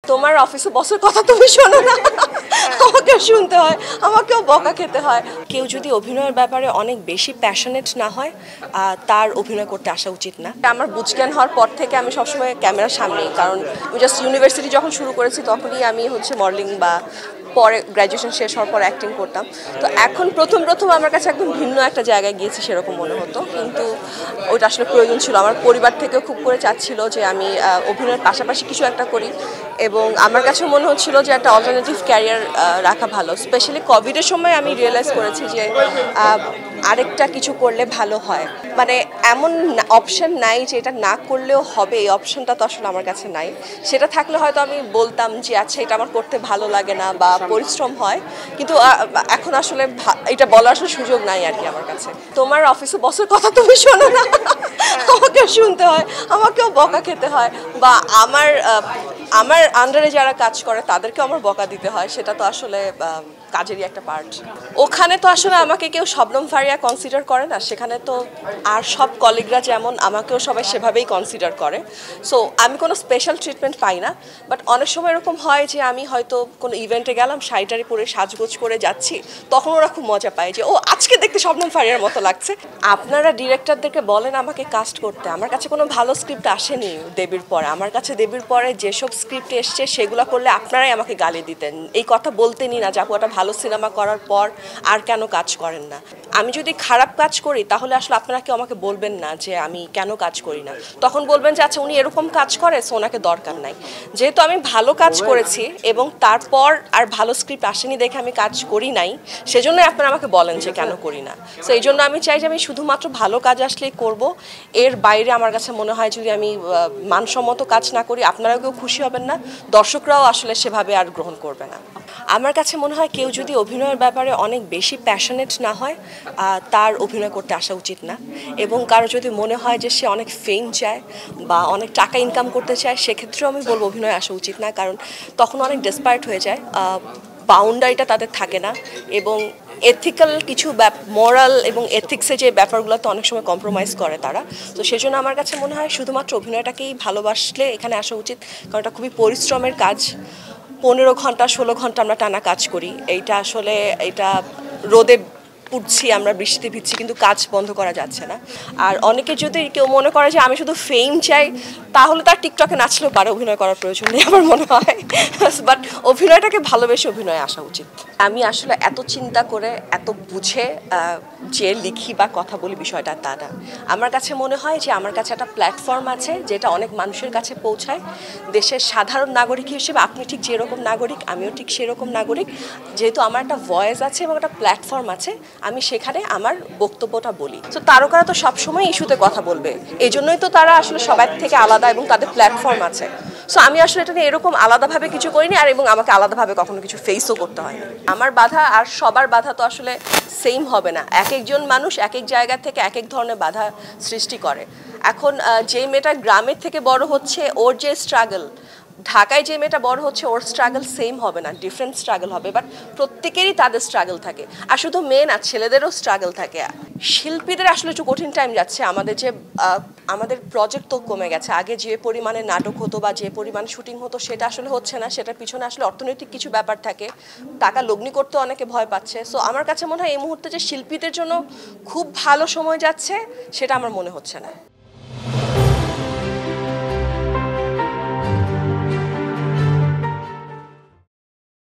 তোমার অফিসে বসের কথা তুমি শোনো না, আমাকে শুনতে হয়, আমাকেও বকা খেতে হয়। কেউ যদি অভিনয়ের ব্যাপারে অনেক বেশি প্যাশনেট না হয় তার অভিনয় করতে আসা উচিত না। আমার বুঝজ্ঞান হওয়ার পর থেকে আমি সবসময় ক্যামেরার সামনেই, কারণ আমি জাস্ট ইউনিভার্সিটি যখন শুরু করেছি তখনই আমি মডেলিং বা পরে গ্র্যাজুয়েশন শেষ হওয়ার পর অ্যাক্টিং করতাম। তো এখন প্রথম আমার কাছে একদম ভিন্ন একটা জায়গায় গিয়েছি সেরকম মনে হতো, কিন্তু ওইটা আসলে প্রয়োজন ছিল। আমার পরিবার থেকেও খুব করে চাচ্ছিল যে আমি অভিনয়ের পাশাপাশি কিছু একটা করি, এবং আমার কাছে মনে হচ্ছিল যে একটা অল্টারনেটিভ ক্যারিয়ার রাখা ভালো। স্পেশালি কোভিডের সময় আমি রিয়েলাইজ করেছি যে আরেকটা কিছু করলে ভালো হয়। মানে এমন অপশন নাই যে এটা না করলেও হবে, এই অপশনটা তো আসলে আমার কাছে নাই। সেটা থাকলে হয়তো আমি বলতাম যে আচ্ছা এটা আমার করতে ভালো লাগে না বা পরিশ্রম হয়, কিন্তু এখন আসলে এটা বলার আসলে সুযোগ নাই আর কি আমার কাছে। তোমার অফিসে বসের কথা তুমি শোনো না, আমাকে শুনতে হয়, আমাকেও বকা খেতে হয়, বা আমার আন্ডারে যারা কাজ করে তাদেরকেও আমার বকা দিতে হয়। সেটা তো আসলে কাজেরই একটা পার্ট। ওখানে তো আসলে আমাকে কেউ শবনম ফারিয়া কনসিডার করে না, সেখানে তো আর সব কলিগরা যেমন আমাকেও সবাই সেভাবেই কনসিডার করে। সো আমি কোনো স্পেশাল ট্রিটমেন্ট পাই না। বাট অনেক সময় এরকম হয় যে আমি হয়তো কোনো ইভেন্টে গেলাম, শাড়ি পরে সাজগোজ করে যাচ্ছি, তখন ওরা খুব মজা পায় যে ও আজকে দেখতে শবনম ফারিয়ার মতো লাগছে। আপনারা ডিরেক্টরদেরকে বলেন আমাকে কাস্ট করতে। আমার কাছে কোনো ভালো স্ক্রিপ্ট আসেনি দেবীর পরে। আমার কাছে দেবীর পরে যেসব স্ক্রিপ্ট এসছে সেগুলো করলে আপনারাই আমাকে গালি দিতেন, এই কথা বলতেনই না যে আপু একটা ভালো সিনেমা করার পর আর কেন কাজ করেন না। আমি যদি খারাপ কাজ করি তাহলে আসলে আপনারা কেউ আমাকে বলবেন না যে আমি কেন কাজ করি না, তখন বলবেন যে আচ্ছা উনি এরকম কাজ করে সো ওনাকে দরকার নাই। যেহেতু আমি ভালো কাজ করেছি এবং তারপর আর ভালো স্ক্রিপ্ট আসেনি দেখে আমি কাজ করি নাই, সেজন্যই আপনারা আমাকে বলেন যে কেন করি না। সো এই জন্য আমি চাই যে আমি শুধুমাত্র ভালো কাজ আসলেই করব। এর বাইরে আমার কাছে মনে হয় যদি আমি মানসম্মত কাজ না করি আপনারাও কেউ খুশি হবেন না, দর্শকরাও আসলে সেভাবে আর গ্রহণ করবে না। আমার কাছে মনে হয় কেউ যদি অভিনয়ের ব্যাপারে অনেক বেশি প্যাশনেট না হয় তার অভিনয় করতে আসা উচিত না। এবং কারো যদি মনে হয় যে সে অনেক ফেম চায় বা অনেক টাকা ইনকাম করতে চায়, সেক্ষেত্রেও আমি বলবো অভিনয়ে আসা উচিত না, কারণ তখন অনেক ডেসপারেট হয়ে যায়, বাউন্ডারিটা তাদের থাকে না, এবং এথিক্যাল কিছু মোরাল এবং এথিক্সে যে ব্যাপারগুলোতে অনেক সময় কম্প্রোমাইজ করে তারা। তো সেজন্য আমার কাছে মনে হয় শুধুমাত্র অভিনয়টাকেই ভালোবাসলে এখানে আসা উচিত, কারণ এটা খুবই পরিশ্রমের কাজ। 15 ঘন্টা 16 ঘন্টা আমরা টানা কাজ করি, এটা রোদে পুড়ছি, আমরা বৃষ্টিতে ভিজছি, কিন্তু কাজ বন্ধ করা যাচ্ছে না। আর অনেকে যদি কেউ মনে করে যে আমি শুধু ফেম চাই, তাহলে তার টিকটকে নাচলেও পারে, অভিনয় করার প্রয়োজন নেই আমার মনে হয়। বাট অভিনয়টাকে ভালোবেসে অভিনয়ে আসা উচিত। আমি আসলে এত চিন্তা করে এত বুঝে যে লিখি বা কথা বলি বিষয়টা তা না। আমার কাছে মনে হয় যে আমার কাছে একটা প্ল্যাটফর্ম আছে যেটা অনেক মানুষের কাছে পৌঁছায়। দেশের সাধারণ নাগরিক হিসেবে আপনি ঠিক যেরকম নাগরিক আমিও ঠিক সেরকম নাগরিক। যেহেতু আমার একটা ভয়েস আছে এবং একটা প্ল্যাটফর্ম আছে, আমি সেখানে আমার বক্তব্যটা বলি। তো তারকারা তো সবসময় ইস্যুতে কথা বলবে, এই জন্যই তো তারা আসলে সবার থেকে আলাদা এবং তাদের প্ল্যাটফর্ম আছে। সো আমি আসলে এটা নিয়ে এরকম আলাদাভাবে কিছু করিনি, আর এবং আমাকে আলাদাভাবে কখনো কিছু ফেসও করতে হয়নি। আমার বাধা আর সবার বাধা তো আসলে সেম হবে না। এক একজন মানুষ এক এক জায়গা থেকে এক এক ধরনের বাধা সৃষ্টি করে। এখন যে মেয়েটা গ্রামের থেকে বড় হচ্ছে, ওর যে স্ট্রাগল, ঢাকায় যে মেয়েটা বড় হচ্ছে ওর স্ট্রাগল সেম হবে না, ডিফারেন্ট স্ট্রাগল হবে। বাট প্রত্যেকেরই তাদের স্ট্রাগল থাকে, আর শুধু মেয়ে না, ছেলেদেরও স্ট্রাগল থাকে। শিল্পীদের আসলে একটু কঠিন টাইম যাচ্ছে। আমাদের প্রজেক্ট তো কমে গেছে। আগে যে পরিমাণে নাটক হতো বা যে পরিমাণে শুটিং হতো সেটা আসলে হচ্ছে না। সেটার পিছনে আসলে অর্থনৈতিক কিছু ব্যাপার থাকে, টাকা লগ্নি করতে অনেকে ভয় পাচ্ছে। সো আমার কাছে মনে হয় এই মুহূর্তে যে শিল্পীদের জন্য খুব ভালো সময় যাচ্ছে সেটা আমার মনে হচ্ছে না।